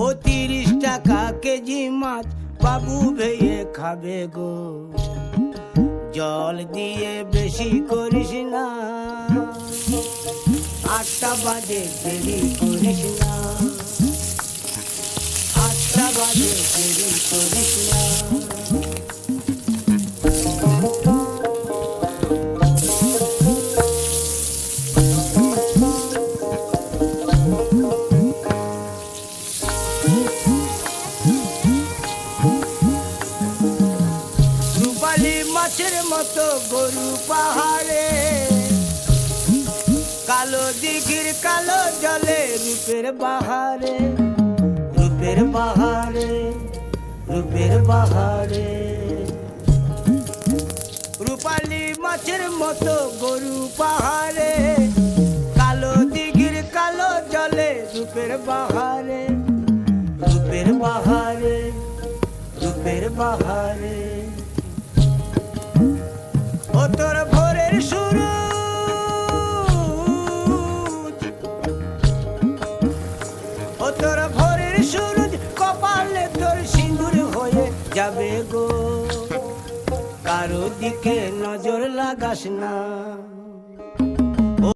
ও 30 টাকা কেজি মাছ বাবু ভেয়ে খাবে গো। জল দিয়ে বেশি করিস না, 8টা বাজে দেরি করিস না, 8টা বাজে দেরি করিস না। রূপালী মাছের মতো গরু পাহাড়ে, কালো দিঘির কালো জলে রূপের বাহারে, রূপের বাহারে, রূপের বাহারে। রূপালী মাছের মতো গরু পাহাড়ে, কালো দিঘির কালো জলে রূপের বাহারে, রূপের বাহারে, রূপের বাহারে। ও তোর ভোরের সূরজ, ও তোর ভোরের সূরজ কপালে তোর সিঁদুর হয়ে যাবে গো। কারো দিকে নজর লাগাস না।